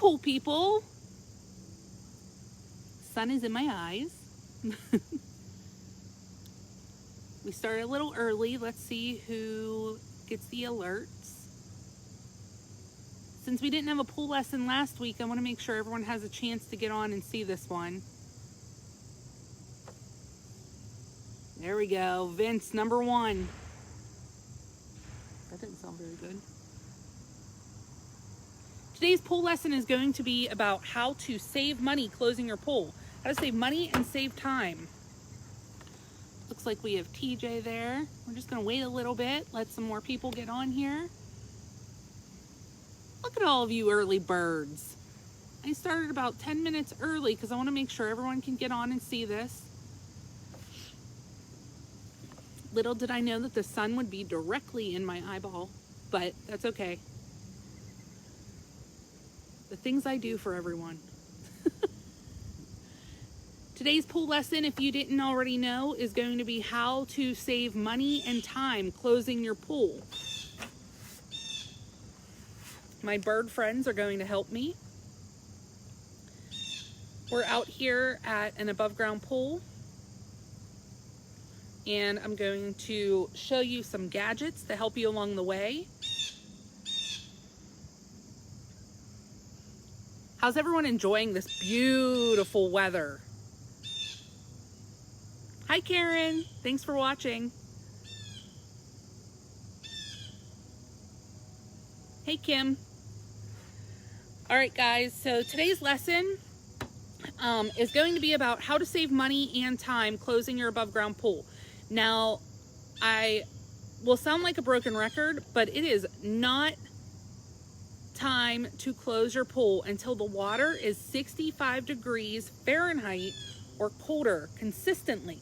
pool people. Sun is in my eyes. We started a little early. Let's see who gets the alerts. Since we didn't have a pool lesson last week, I want to make sure everyone has a chance to get on and see this one. There we go. Vince, number 1. That didn't sound very good. Today's pool lesson is going to be about how to save money closing your pool. How to save money and save time. Looks like we have TJ there. We're just going to wait a little bit, let some more people get on here. Look at all of you early birds. I started about 10 minutes early because I want to make sure everyone can get on and see this. Little did I know that the sun would be directly in my eyeball, but that's okay. The things I do for everyone. Today's pool lesson, if you didn't already know, is going to be how to save money and time closing your pool. My bird friends are going to help me. We're out here at an above ground pool, and I'm going to show you some gadgets to help you along the way. How's everyone enjoying this beautiful weather? Hi Karen, thanks for watching. Hey Kim. All right guys, so today's lesson is going to be about how to save money and time closing your above ground pool. Now, I will sound like a broken record, but it is not time to close your pool until the water is 65 degrees Fahrenheit or colder consistently.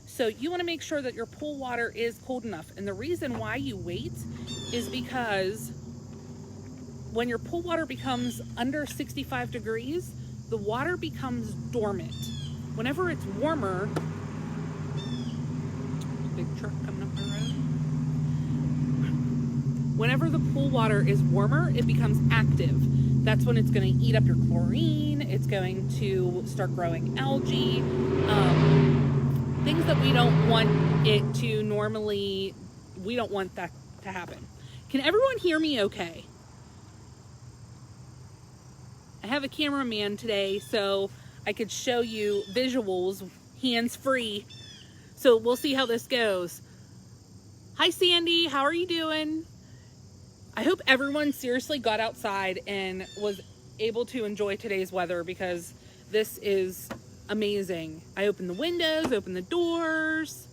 So you want to make sure that your pool water is cold enough. And the reason why you wait is because when your pool water becomes under 65 degrees, the water becomes dormant. Whenever it's warmer, big truck coming up the road. Whenever the pool water is warmer, it becomes active. That's when it's going to eat up your chlorine. It's going to start growing algae. Things that we don't want it to normally, we don't want that to happen. Can everyone hear me okay? I have a cameraman today, so I could show you visuals, hands-free. So we'll see how this goes. Hi Sandy, how are you doing? I hope everyone seriously got outside and was able to enjoy today's weather because this is amazing. I opened the windows, opened the doors.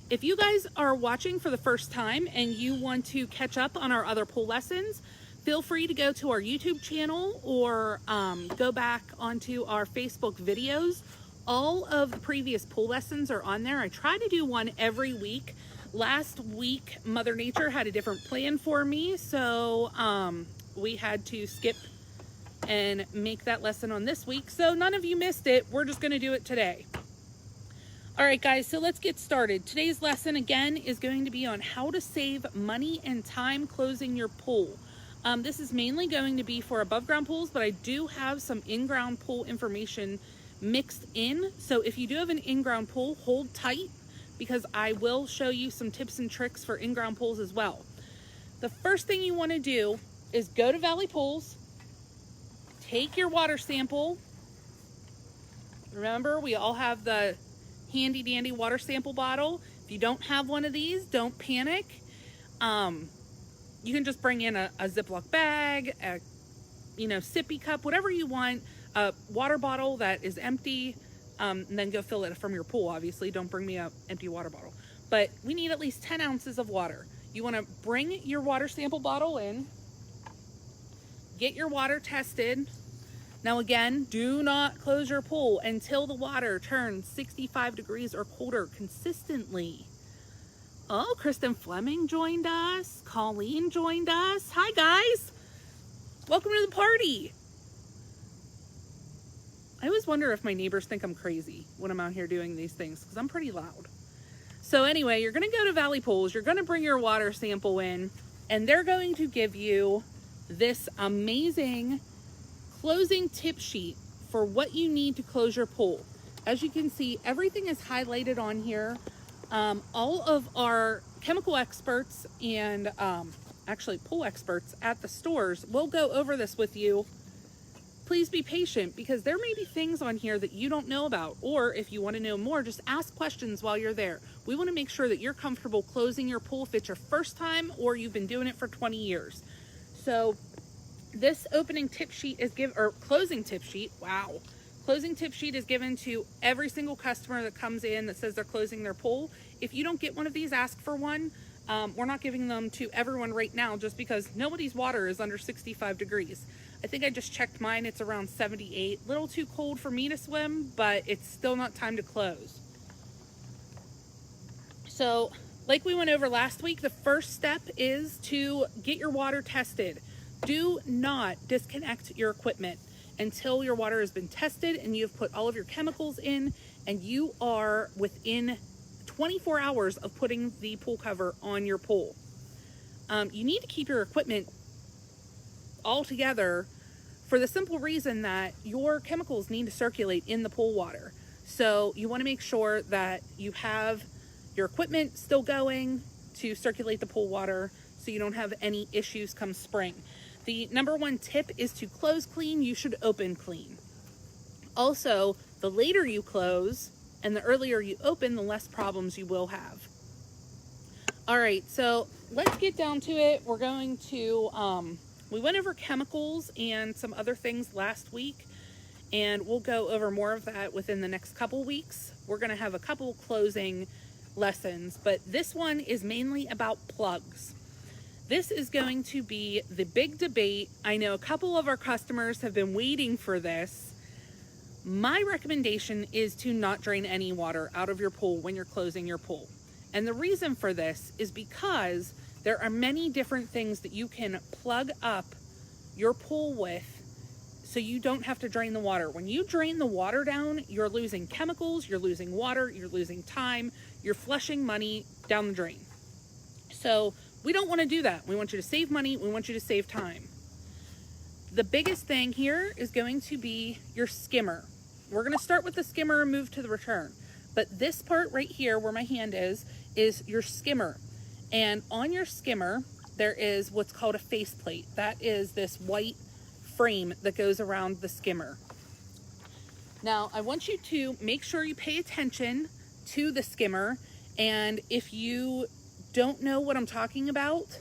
If you guys are watching for the first time and you want to catch up on our other pool lessons, feel free to go to our YouTube channel or go back onto our Facebook videos. All of the previous pool lessons are on there. I try to do one every week. Last week, Mother Nature had a different plan for me, so we had to skip and make that lesson on this week. So none of you missed it. We're just going to do it today. All right, guys, so let's get started. Today's lesson, again, is going to be on how to save money and time closing your pool. This is mainly going to be for above ground pools, but I do have some in-ground pool information mixed in. So if you do have an in-ground pool, hold tight because I will show you some tips and tricks for in-ground pools as well. The first thing you want to do is go to Valley Pools, take your water sample. Remember, we all have the handy dandy water sample bottle. If you don't have one of these, don't panic. You can just bring in a Ziploc bag, a sippy cup, whatever you want, a water bottle that is empty, and then go fill it from your pool. Obviously, don't bring me an empty water bottle. But we need at least 10 ounces of water. You want to bring your water sample bottle in, get your water tested. Now again, do not close your pool until the water turns 65 degrees or colder consistently. Oh, Kristen Fleming joined us. Colleen joined us. Hi guys. Welcome to the party. I always wonder if my neighbors think I'm crazy when I'm out here doing these things because I'm pretty loud. So anyway, you're going to go to Valley Pools. You're going to bring your water sample in. and they're going to give you this amazing closing tip sheet for what you need to close your pool. As you can see, everything is highlighted on here. All of our chemical experts and actually pool experts at the stores will go over this with you. Please be patient, because there may be things on here that you don't know about, or if you want to know more, just ask questions while you're there. We want to make sure that you're comfortable closing your pool if it's your first time or you've been doing it for 20 years. So this opening tip sheet is closing tip sheet, wow. Closing tip sheet is given to every single customer that comes in that says they're closing their pool. If you don't get one of these, ask for one. We're not giving them to everyone right now just because nobody's water is under 65 degrees. I think I just checked mine, it's around 78. Little too cold for me to swim, but it's still not time to close. So, like we went over last week, the first step is to get your water tested. Do not disconnect your equipment until your water has been tested and you've put all of your chemicals in and you are within 24 hours of putting the pool cover on your pool. You need to keep your equipment all together for the simple reason that your chemicals need to circulate in the pool water. So you want to make sure that you have your equipment still going to circulate the pool water so you don't have any issues come spring. The number one tip is to close clean. You should open clean. Also, the later you close and the earlier you open, the less problems you will have. All right, so let's get down to it. We're going to, we went over chemicals and some other things last week, and we'll go over more of that within the next couple weeks. We're going to have a couple closing lessons, but this one is mainly about plugs. This is going to be the big debate. I know a couple of our customers have been waiting for this. My recommendation is to not drain any water out of your pool when you're closing your pool. And the reason for this is because there are many different things that you can plug up your pool with so you don't have to drain the water. When you drain the water down, you're losing chemicals, you're losing water, you're losing time, you're flushing money down the drain. So we don't want to do that. We want you to save money, we want you to save time. The biggest thing here is going to be your skimmer. We're going to start with the skimmer and move to the return. But this part right here where my hand is your skimmer. And on your skimmer, there is what's called a faceplate. That is this white frame that goes around the skimmer. Now, I want you to make sure you pay attention to the skimmer. And if you don't know what I'm talking about,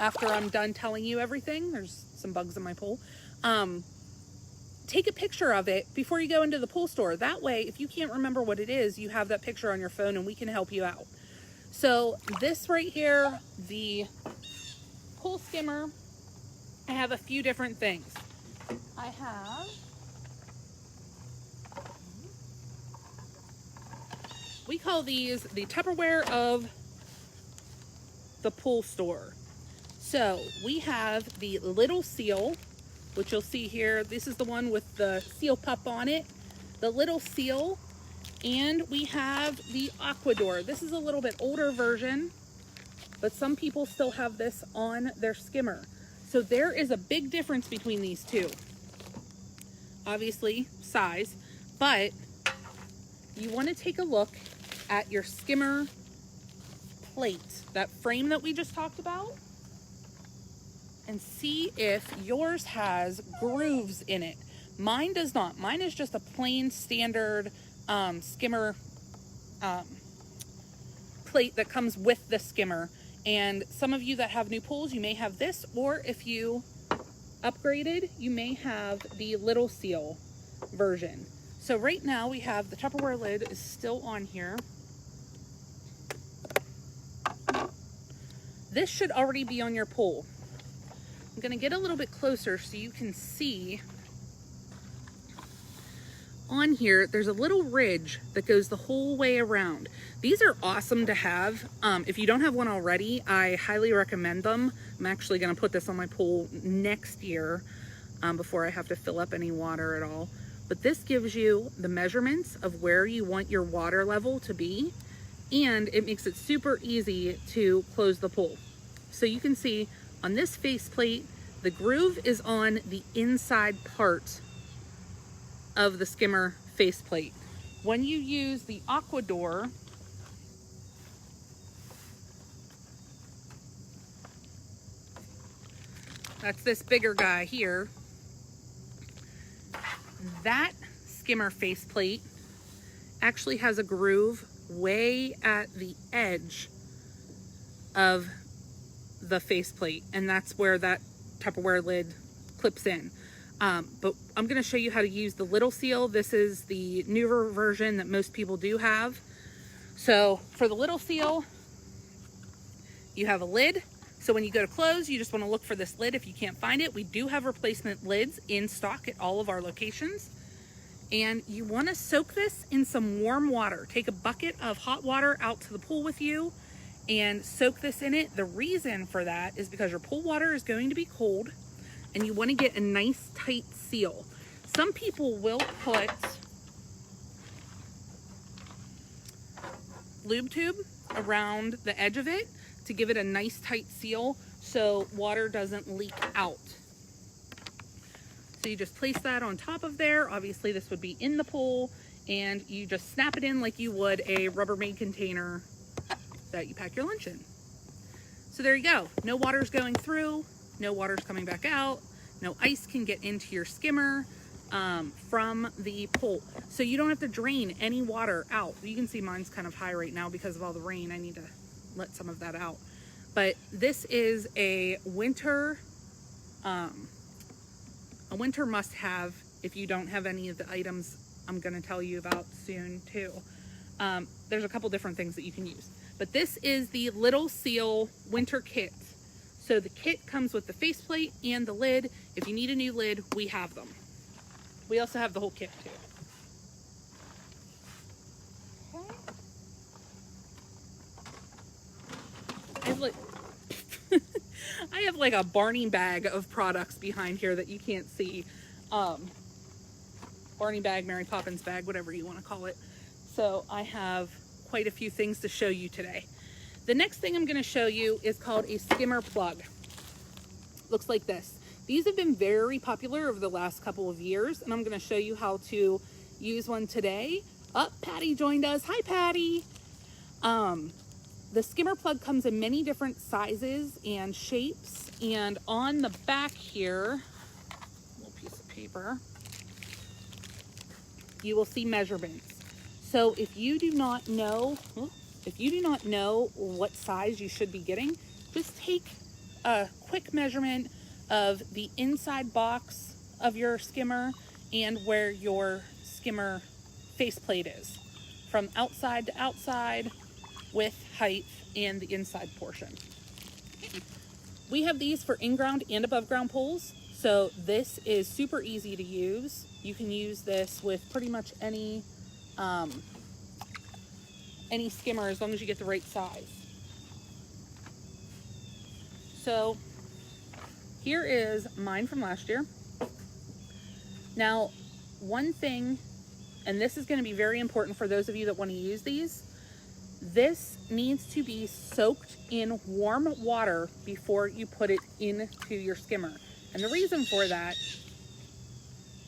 after I'm done telling you everything, there's some bugs in my pool, take a picture of it before you go into the pool store. That way, if you can't remember what it is, you have that picture on your phone and we can help you out. So this right here, the pool skimmer, I have a few different things. I have we call these the Tupperware of the pool store. So we have the little seal, which you'll see here. This is the one with the seal pup on it, the little seal, and we have the Aquador. This is a little bit older version, but some people still have this on their skimmer. So there is a big difference between these two. Obviously, size, but you want to take a look at your skimmer plate, that frame that we just talked about, and see if yours has grooves in it. Mine does not. Mine is just a plain standard skimmer plate that comes with the skimmer. And some of you that have new pools, you may have this, or if you upgraded, you may have the little seal version. So right now we have the Tupperware lid is still on here. This should already be on your pool. I'm going to get a little bit closer so you can see. On here, there's a little ridge that goes the whole way around. These are awesome to have. If you don't have one already, I highly recommend them. I'm actually going to put this on my pool next year before I have to fill up any water at all. But this gives you the measurements of where you want your water level to be, and it makes it super easy to close the pool. So you can see On this faceplate, the groove is on the inside part of the skimmer faceplate. When you use the Aqua Door, that's this bigger guy here, that skimmer faceplate actually has a groove way at the edge of the faceplate, and that's where that Tupperware lid clips in. But I'm going to show you how to use the little seal. This is the newer version that most people do have. So for the little seal, you have a lid. So when you go to close, you just want to look for this lid. If you can't find it, we do have replacement lids in stock at all of our locations. And you want to soak this in some warm water. Take a bucket of hot water out to the pool with you and soak this in it. The reason for that is because your pool water is going to be cold and you want to get a nice tight seal. Some people will put lube tube around the edge of it to give it a nice tight seal so water doesn't leak out. So you just place that on top of there. Obviously this would be in the pool, and you just snap it in like you would a Rubbermaid container that you pack your lunch in. So there you go. No water's going through, no water's coming back out, no ice can get into your skimmer from the pool. So you don't have to drain any water out. You can see mine's kind of high right now because of all the rain. I need to let some of that out. But this is a winter must-have if you don't have any of the items I'm going to tell you about soon too. There's a couple different things that you can use. But this is the Little Seal Winter Kit. So the kit comes with the faceplate and the lid. If you need a new lid, we have them. We also have the whole kit too. Okay. I have like a Barney bag of products behind here that you can't see. Barney bag, Mary Poppins bag, whatever you want to call it. So I have quite a few things to show you today. The next thing I'm going to show you is called a skimmer plug. Looks like this. These have been very popular over the last couple of years, and I'm going to show you how to use one today. Patty joined us. Hi, Patty. The skimmer plug comes in many different sizes and shapes, and on the back here, a little piece of paper, you will see measurements. So if you do not know what size you should be getting, just take a quick measurement of the inside box of your skimmer and where your skimmer faceplate is, from outside to outside, with height and the inside portion. We have these for in-ground and above-ground pools, so this is super easy to use. You can use this with pretty much any skimmer as long as you get the right size. So here is mine from last year. Now, one thing, and this is going to be very important for those of you that want to use these, this needs to be soaked in warm water before you put it into your skimmer. And the reason for that,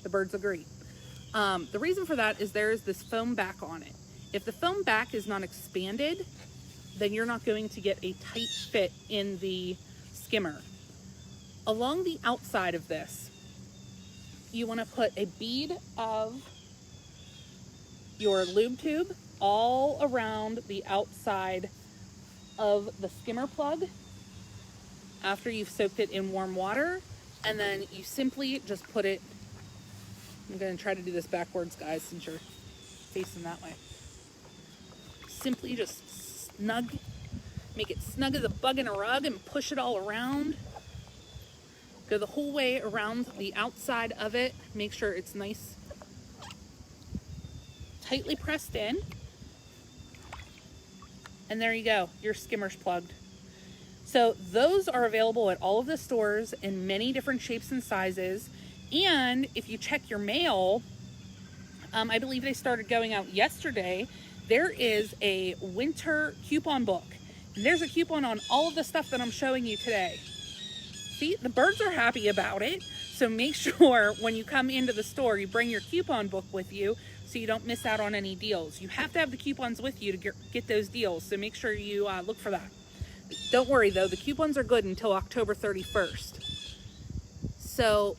the birds agree. The reason for that is there is this foam back on it. If the foam back is not expanded, then you're not going to get a tight fit in the skimmer. Along the outside of this, you want to put a bead of your lube tube all around the outside of the skimmer plug after you've soaked it in warm water, and then you simply just put it, I'm going to try to do this backwards, guys, since you're facing that way. Simply just make it snug as a bug in a rug and push it all around. Go the whole way around the outside of it. Make sure it's nice, tightly pressed in. And there you go, your skimmer's plugged. So those are available at all of the stores in many different shapes and sizes. And if you check your mail, I believe they started going out yesterday. There is a winter coupon book. And there's a coupon on all of the stuff that I'm showing you today. See, the birds are happy about it. So make sure when you come into the store, you bring your coupon book with you so you don't miss out on any deals. You have to have the coupons with you to get those deals. So make sure you look for that. Don't worry though, the coupons are good until October 31st. So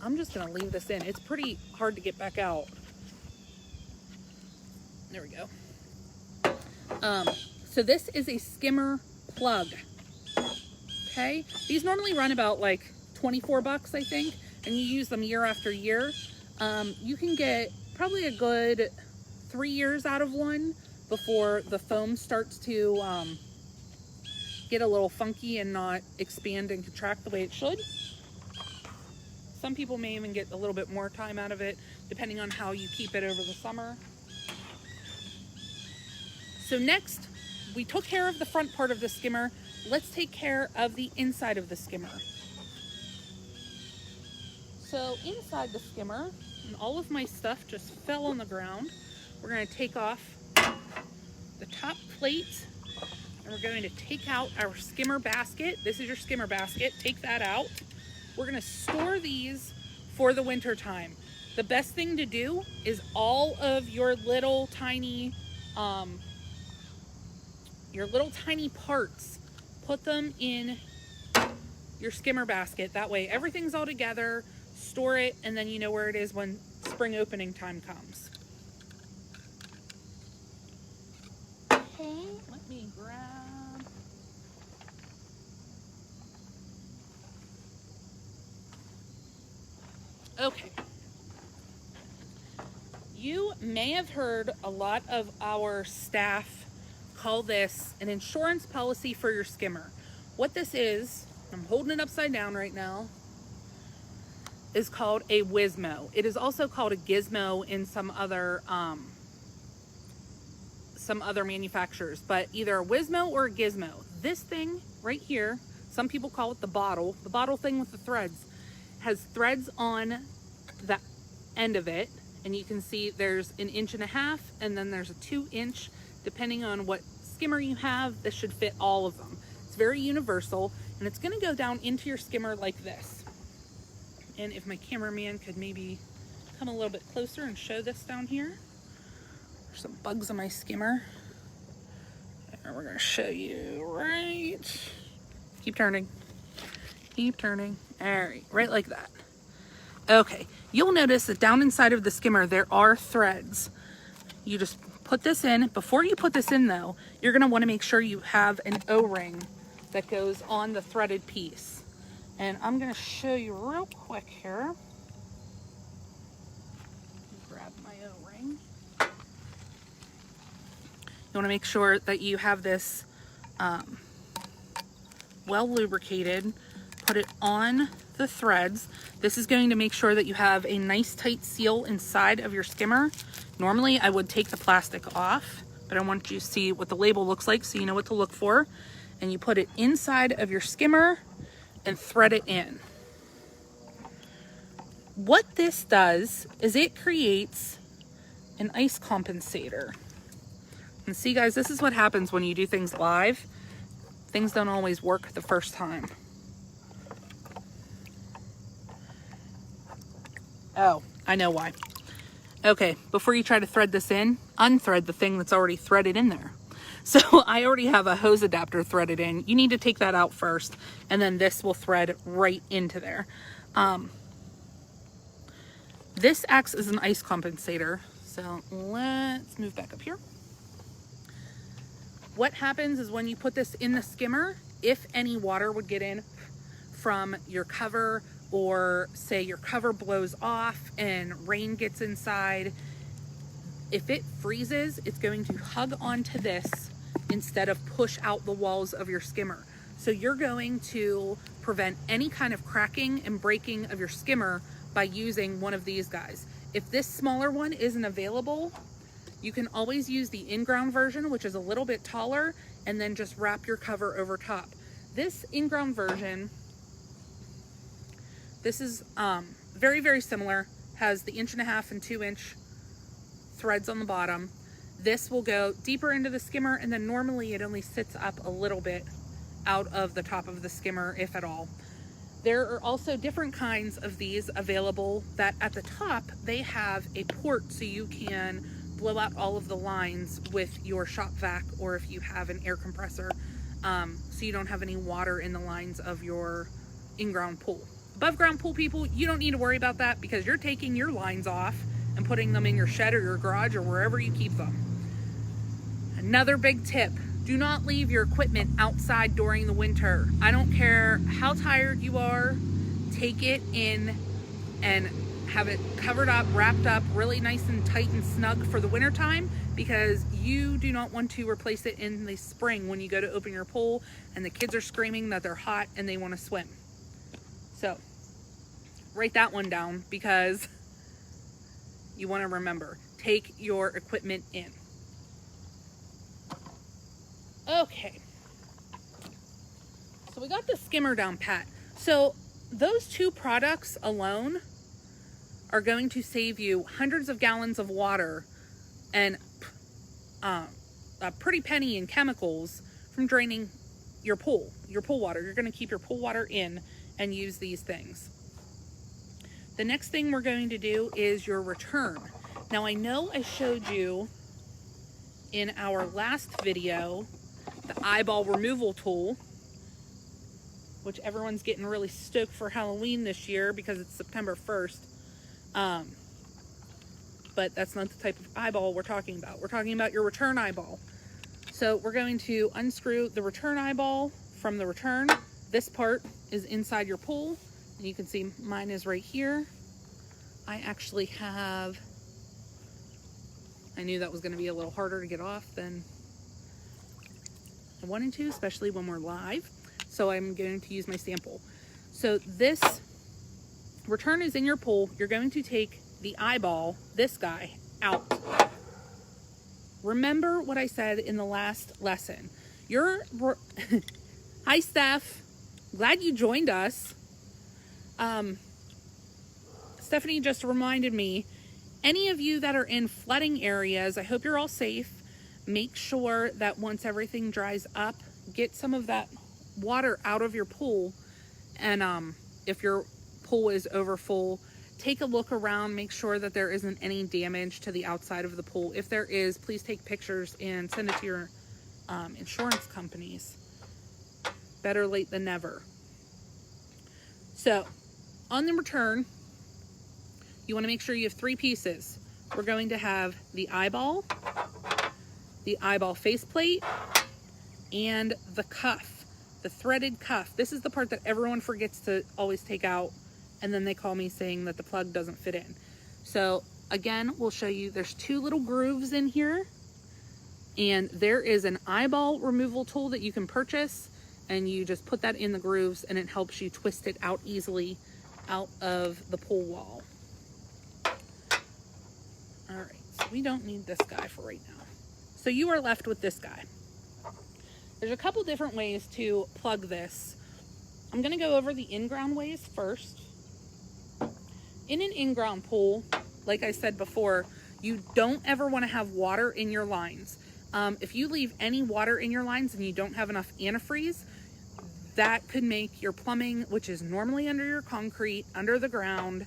I'm just gonna leave this in. It's pretty hard to get back out. There we go. So this is a Skimmer plug. Okay, these normally run about like 24 bucks, I think, and you use them year after year. You can get probably a good 3 years out of one before the foam starts to get a little funky and not expand and contract the way it should. Some people may even get a little bit more time out of it, depending on how you keep it over the summer. So next, we took care of the front part of the skimmer. Let's take care of the inside of the skimmer. So inside the skimmer, and all of my stuff just fell on the ground, we're going to take off the top plate, and we're going to take out our skimmer basket. This is your skimmer basket. Take that out. We're going to store these for the winter time. The best thing to do is all of your little tiny parts, put them in your skimmer basket. That way everything's all together, store it, and then you know where it is when spring opening time comes. Okay, let me grab... Okay. You may have heard a lot of our staff call this an insurance policy for your skimmer. What this is, I'm holding it upside down right now, is called a Wizmo. It is also called a Gizmo in some other manufacturers, but either a Wizmo or a Gizmo. This thing right here, some people call it the bottle thing with the threads, has threads on the end of it, and you can see there's 1.5 inches, and then there's a 2-inch. Depending on what skimmer you have, this should fit all of them. It's very universal, and it's gonna go down into your skimmer like this. And if my cameraman could maybe come a little bit closer and show this down here. There's some bugs on my skimmer. And we're gonna show you right. Keep turning. Keep turning. All right like that. Okay, you'll notice that down inside of the skimmer, there are threads. You just put this in. Before you put this in though, you're gonna wanna make sure you have an O-ring that goes on the threaded piece. And I'm gonna show you real quick here. Grab my O-ring. You wanna make sure that you have this well lubricated. Put it on the threads. This is going to make sure that you have a nice tight seal inside of your skimmer. Normally I would take the plastic off, but I want you to see what the label looks like so you know what to look for. And you put it inside of your skimmer and thread it in. What this does is it creates an ice compensator. And see guys, this is what happens when you do things live. Things don't always work the first time. Oh, I know why. Okay, before you try to thread this in, unthread the thing that's already threaded in there. So I already have a hose adapter threaded in. You need to take that out first, and then this will thread right into there. This acts as an ice compensator. So let's move back up here. What happens is when you put this in the skimmer, if any water would get in from your cover, or say your cover blows off and rain gets inside, if it freezes, it's going to hug onto this instead of push out the walls of your skimmer. So you're going to prevent any kind of cracking and breaking of your skimmer by using one of these guys. If this smaller one isn't available, you can always use the in-ground version, which is a little bit taller, and then just wrap your cover over top. This in-ground version, this is very, very similar, has the 1.5 inch and 2-inch threads on the bottom. This will go deeper into the skimmer, and then normally it only sits up a little bit out of the top of the skimmer, if at all. There are also different kinds of these available that at the top, they have a port so you can blow out all of the lines with your shop vac, or if you have an air compressor, so you don't have any water in the lines of your in-ground pool. Above ground pool people, you don't need to worry about that because you're taking your lines off and putting them in your shed or your garage or wherever you keep them. Another big tip, do not leave your equipment outside during the winter. I don't care how tired you are, take it in and have it covered up, wrapped up, really nice and tight and snug for the winter time, because you do not want to replace it in the spring when you go to open your pool and the kids are screaming that they're hot and they want to swim. So write that one down because you want to remember, take your equipment in. Okay, so we got the Skimmer down pat. So those two products alone are going to save you hundreds of gallons of water and a pretty penny in chemicals from draining your pool water. You're going to keep your pool water in and use these things. The next thing we're going to do is your return. Now I know I showed you in our last video the eyeball removal tool, which everyone's getting really stoked for Halloween this year because it's September 1st. But that's not the type of eyeball we're talking about. We're talking about your return eyeball. So we're going to unscrew the return eyeball from the return. This part is inside your pool, and you can see mine is right here. I actually have, I knew that was going to be a little harder to get off than I wanted to, especially when we're live. So I'm going to use my sample. So this return is in your pool. You're going to take the eyeball, this guy, out. Remember what I said in the last lesson. Hi, Steph. Glad you joined us. Stephanie just reminded me, any of you that are in flooding areas, I hope you're all safe. Make sure that once everything dries up, get some of that water out of your pool. And if your pool is over full, take a look around, make sure that there isn't any damage to the outside of the pool. If there is, please take pictures and send it to your insurance companies. Better late than never. So on the return, you want to make sure you have 3 pieces. We're going to have the eyeball faceplate, and the cuff, the threaded cuff. This is the part that everyone forgets to always take out, and then they call me saying that the plug doesn't fit in. So again, we'll show you, there's 2 little grooves in here, and there is an eyeball removal tool that you can purchase, and you just put that in the grooves and it helps you twist it out easily out of the pool wall. All right, so we don't need this guy for right now. So you are left with this guy. There's a couple different ways to plug this. I'm gonna go over the in-ground ways first. In an in-ground pool, like I said before, you don't ever wanna have water in your lines. If you leave any water in your lines and you don't have enough antifreeze, that could make your plumbing, which is normally under your concrete, under the ground,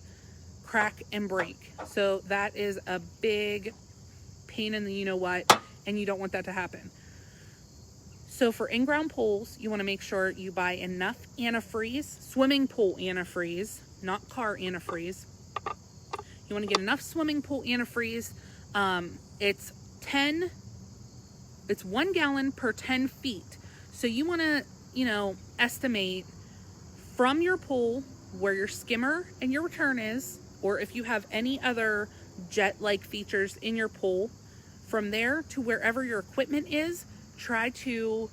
crack and break. So that is a big pain in the you-know-what, and you don't want that to happen. So for in-ground pools, you want to make sure you buy enough antifreeze, swimming pool antifreeze, not car antifreeze. You want to get enough swimming pool antifreeze. It's 1 gallon per 10 feet. So you want to, estimate from your pool where your skimmer and your return is, or if you have any other jet-like features in your pool, from there to wherever your equipment is, try to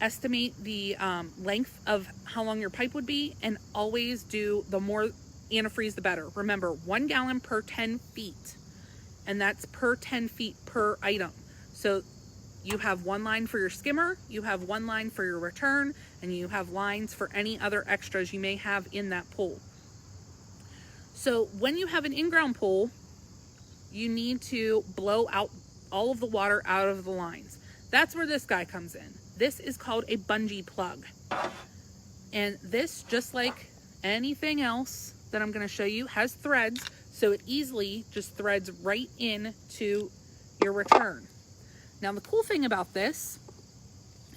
estimate the length of how long your pipe would be, and always do, the more antifreeze the better. Remember, 1 gallon per 10 feet, and that's per 10 feet per item. So you have 1 line for your skimmer, you have 1 line for your return, and you have lines for any other extras you may have in that pool. So when you have an in-ground pool, you need to blow out all of the water out of the lines. That's where this guy comes in. This is called a bungee plug. And this, just like Anything else that I'm going to show you has threads, so it easily just threads right into your return. Now the cool thing about this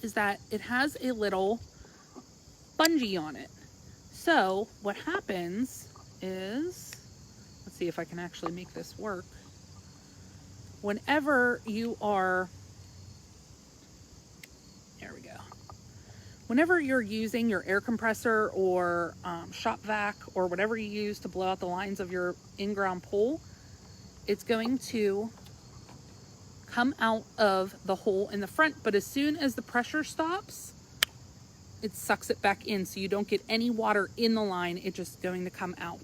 is that it has a little bungee on it. So what happens is, let's see if I can actually make this work. Whenever you are, there we go. Whenever you're using your air compressor or shop vac or whatever you use to blow out the lines of your in-ground pool, it's going to come out of the hole in the front, but as soon as the pressure stops, it sucks it back in, so you don't get any water in the line. It's just going to come out.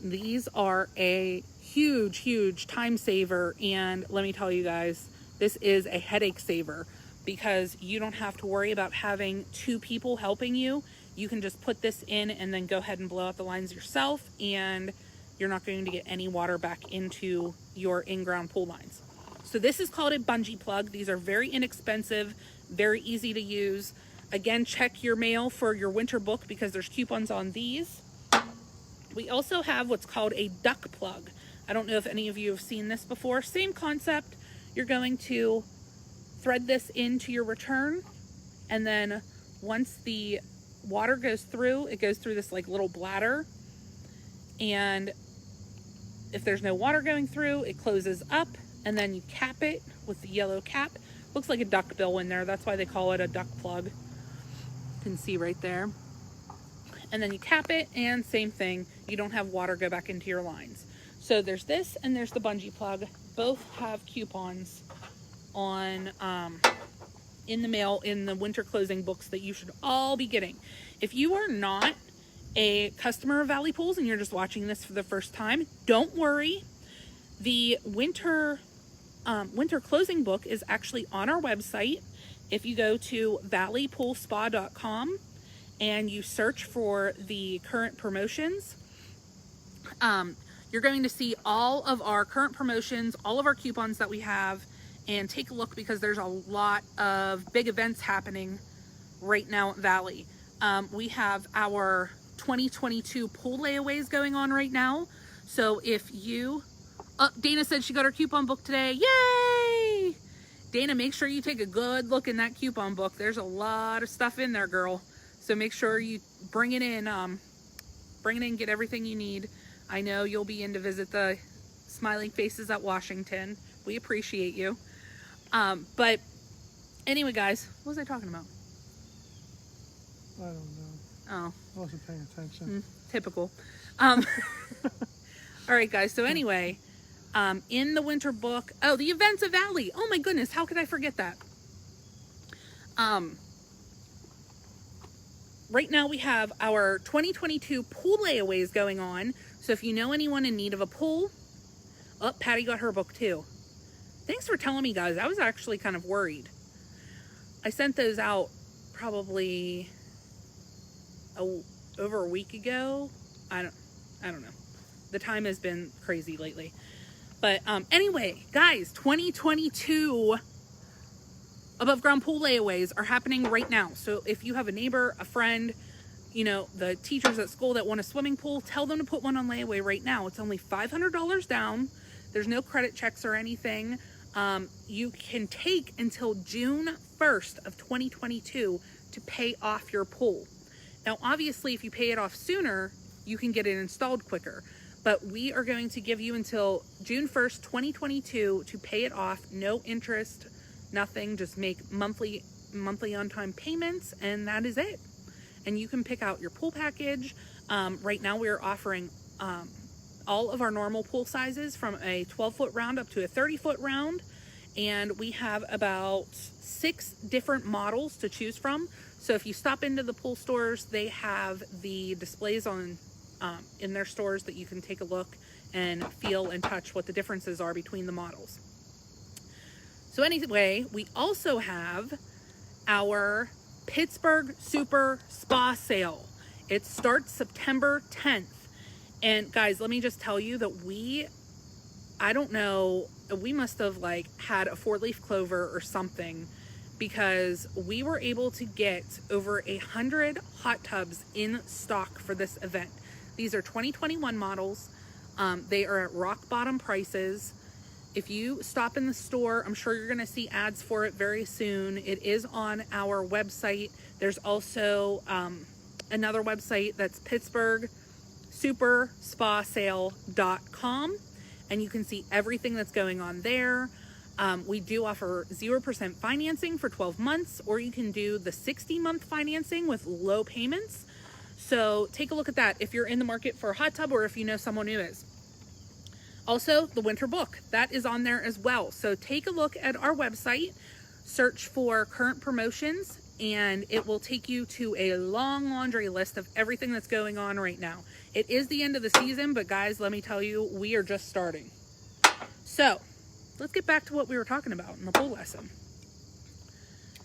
These are a huge time saver, and let me tell you guys, this is a headache saver because you don't have to worry about having two people helping you. You can just put this in and then go ahead and blow out the lines yourself, and you're not going to get any water back into your in-ground pool lines. So this is called a bungee plug. These are very inexpensive, very easy to use. Again, check your mail for your winter book because there's coupons on these. We also have what's called a duck plug. I don't know if any of you have seen this before. Same concept. You're going to thread this into your return, and then once the water goes through, it goes through this like little bladder, and if there's no water going through, it closes up, and then you cap it with the yellow cap. Looks like a duck bill in there. That's why they call it a duck plug. You can see right there. And then you cap it, and same thing. You don't have water go back into your lines. So there's this, and there's the bungee plug. Both have coupons on in the mail in the winter closing books that you should all be getting. If you are not a customer of Valley Pools and you're just watching this for the first time, don't worry. The winter closing book is actually on our website. If you go to valleypoolspa.com and you search for the current promotions, you're going to see all of our current promotions, all of our coupons that we have, and take a look because there's a lot of big events happening right now at Valley. We have our 2022 pool layaways going on right now. So if you, Dana said she got her coupon book today. Yay! Dana, make sure you take a good look in that coupon book. There's a lot of stuff in there, girl. So make sure you bring it in, get everything you need. I know you'll be in to visit the smiling faces at Washington. We appreciate you. But anyway, guys, what was I talking about? I don't know. Oh. I wasn't paying attention. Typical. All right, guys. So anyway, in the winter book, the events of Valley. Oh my goodness, how could I forget that? Right now we have our 2022 pool layaways going on. So if you know anyone in need of a pool, Patty got her book too. Thanks for telling me, guys. I was actually kind of worried. I sent those out probably over a week ago. I don't know. The time has been crazy lately. But anyway, guys, 2022 above ground pool layaways are happening right now. So if you have a neighbor, a friend, you know, the teachers at school that want a swimming pool, tell them to put one on layaway right now. It's only $500 down. There's no credit checks or anything. You can take until June 1st of 2022 to pay off your pool. Now, obviously, if you pay it off sooner, you can get it installed quicker. But we are going to give you until June 1st, 2022 to pay it off. No interest, nothing. Just make monthly on-time payments, and that is it. And you can pick out your pool package. Right now, we are offering all of our normal pool sizes from a 12-foot round up to a 30-foot round. And we have about 6 different models to choose from. So if you stop into the pool stores, they have the displays on in their stores that you can take a look and feel and touch what the differences are between the models. So anyway, we also have our Pittsburgh Super Spa Sale. It starts September 10th. And guys, let me just tell you that I don't know, we must have like had a 4-leaf clover or something, because we were able to get over 100 hot tubs in stock for this event. These are 2021 models. They are at rock bottom prices. If you stop in the store, I'm sure you're going to see ads for it very soon. It is on our website. There's also another website that's PittsburghSuperSpaSale.com, and you can see everything that's going on there. We do offer 0% financing for 12 months, or you can do the 60-month financing with low payments. So take a look at that if you're in the market for a hot tub, or if you know someone who is. Also, the winter book, that is on there as well. So take a look at our website, search for current promotions, and it will take you to a long laundry list of everything that's going on right now. It is the end of the season, but guys, let me tell you, we are just starting. So let's get back to what we were talking about in the pool lesson.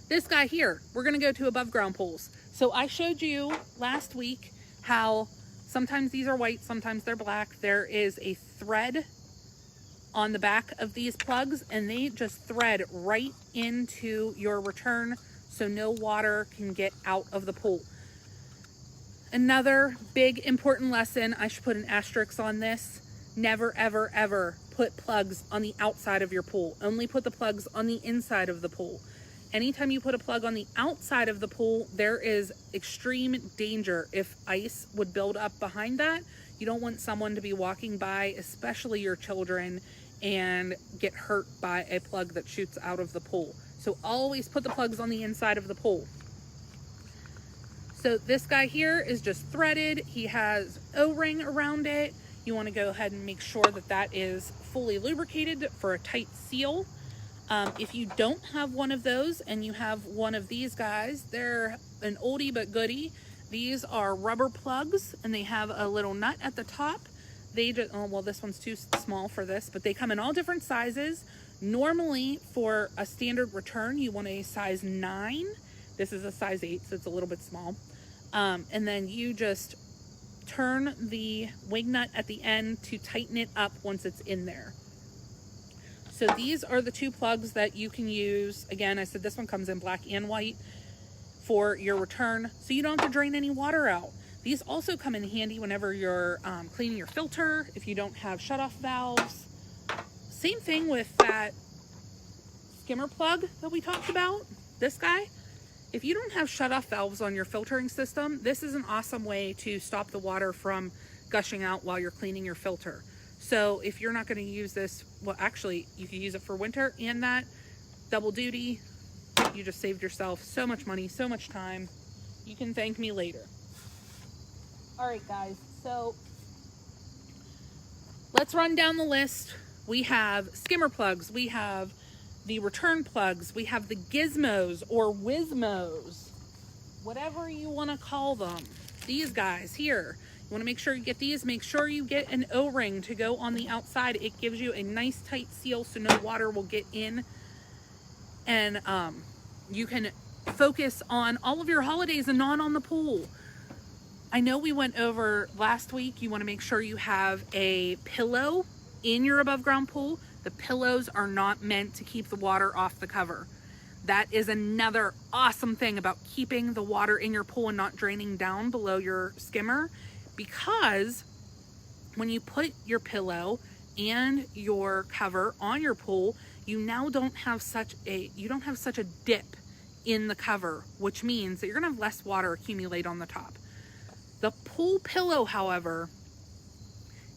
This guy here, we're gonna go to above ground pools. So I showed you last week how sometimes these are white, sometimes they're black. There is a thread on the back of these plugs, and they just thread right into your return so no water can get out of the pool. Another big important lesson, I should put an asterisk on this: never, ever, ever put plugs on the outside of your pool. Only put the plugs on the inside of the pool. Anytime you put a plug on the outside of the pool, there is extreme danger. If ice would build up behind that, you don't want someone to be walking by, especially your children, and get hurt by a plug that shoots out of the pool. So always put the plugs on the inside of the pool. So this guy here is just threaded. He has O-ring around it. You want to go ahead and make sure that that is fully lubricated for a tight seal. If you don't have one of those and you have one of these guys, they're an oldie but goodie. These are rubber plugs, and they have a little nut at the top. They just, oh, well, this one's too small for this, but they come in all different sizes. Normally for a standard return, you want a size 9. This is a size 8, so it's a little bit small. And then you just turn the wing nut at the end to tighten it up once it's in there. So these are the two plugs that you can use. Again, I said this one comes in black and white for your return, so you don't have to drain any water out. These also come in handy whenever you're cleaning your filter, if you don't have shutoff valves. Same thing with that skimmer plug that we talked about, this guy. If you don't have shutoff valves on your filtering system, this is an awesome way to stop the water from gushing out while you're cleaning your filter. So if you're not going to use this, well, actually, you can use it for winter and that double duty. You just saved yourself so much money, so much time. You can thank me later. All right, guys, so let's run down the list. We have skimmer plugs, we have the return plugs, we have the gizmos or Wizmos, whatever you want to call them. These guys here, you want to make sure you get these. Make sure you get an O-ring to go on the outside. It gives you a nice tight seal so no water will get in, and you can focus on all of your holidays and not on the pool. I know we went over last week, you want to make sure you have a pillow in your above ground pool. The pillows are not meant to keep the water off the cover. That is another awesome thing about keeping the water in your pool and not draining down below your skimmer, because when you put your pillow and your cover on your pool, you now don't have such a dip in the cover, which means that you're gonna have less water accumulate on the top. The pool pillow, however,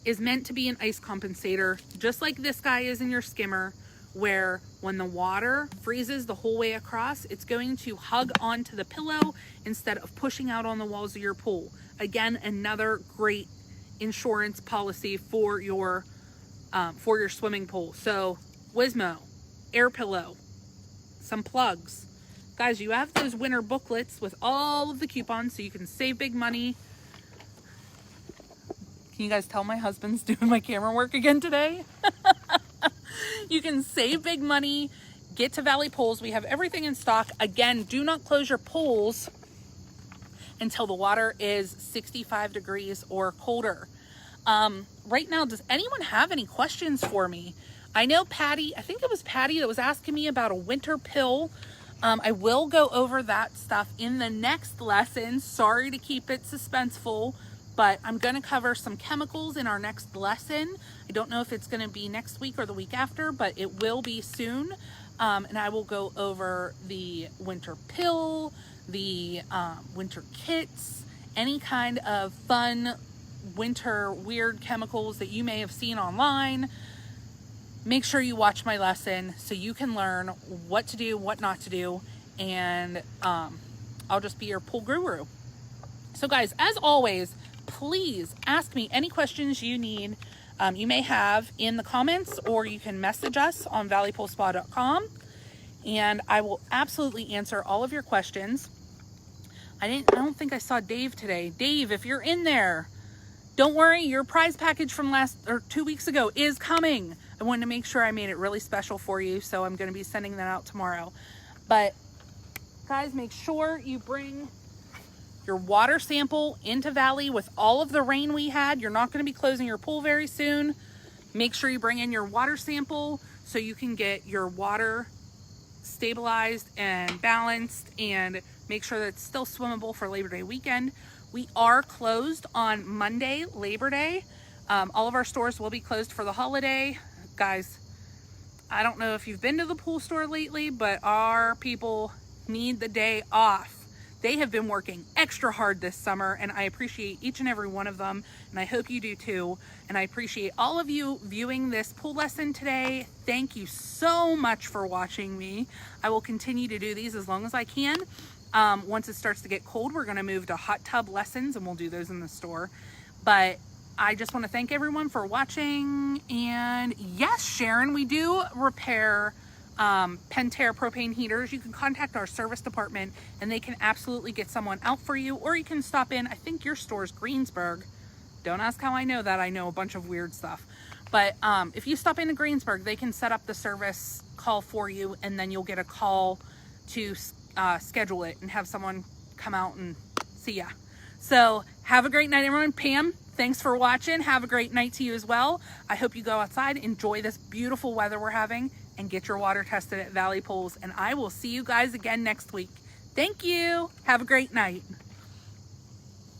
is meant to be an ice compensator, just like this guy is in your skimmer, where when the water freezes the whole way across, it's going to hug onto the pillow instead of pushing out on the walls of your pool. Again, another great insurance policy for your swimming pool. So Wizmo, air pillow, some plugs. Guys, you have those winter booklets with all of the coupons so you can save big money. Can you guys tell my husband's doing my camera work again today? You can save big money, get to Valley Pools. We have everything in stock. Again, do not close your pools until the water is 65 degrees or colder. Right now, does anyone have any questions for me? I know Patty, I think it was Patty that was asking me about a winter pill. I will go over that stuff in the next lesson. Sorry to keep it suspenseful, but I'm going to cover some chemicals in our next lesson. I don't know if it's going to be next week or the week after, but it will be soon. And I will go over the winter pill, the winter kits, any kind of fun winter weird chemicals that you may have seen online. Make sure you watch my lesson so you can learn what to do, what not to do, and I'll just be your pool guru. So guys, as always, please ask me any questions you need, you may have in the comments, or you can message us on valleypoolspa.com, and I will absolutely answer all of your questions. I don't think I saw Dave today. Dave, if you're in there, don't worry, your prize package from 2 weeks ago is coming. I wanted to make sure I made it really special for you, so I'm going to be sending that out tomorrow. But guys, make sure you bring your water sample into Valley with all of the rain we had. You're not going to be closing your pool very soon. Make sure you bring in your water sample so you can get your water stabilized and balanced, and make sure that it's still swimmable for Labor Day weekend. We are closed on Monday, Labor Day. All of our stores will be closed for the holiday. Guys, I don't know if you've been to the pool store lately, but our people need the day off. They have been working extra hard this summer, and I appreciate each and every one of them, and I hope you do too. And I appreciate all of you viewing this pool lesson today. Thank you so much for watching me. I will continue to do these as long as I can. Once it starts to get cold, we're going to move to hot tub lessons, and we'll do those in the store. But I just want to thank everyone for watching. And yes, Sharon, we do repair Pentair propane heaters. You can contact our service department and they can absolutely get someone out for you, or you can stop in. I think your store's Greensburg. Don't ask how I know that. I know a bunch of weird stuff. But if you stop into Greensburg, they can set up the service call for you, and then you'll get a call to schedule it and have someone come out and see ya. So have a great night, everyone. Pam, thanks for watching. Have a great night to you as well. I hope you go outside, enjoy this beautiful weather we're having, and get your water tested at Valley Pools. And I will see you guys again next week. Thank you. Have a great night.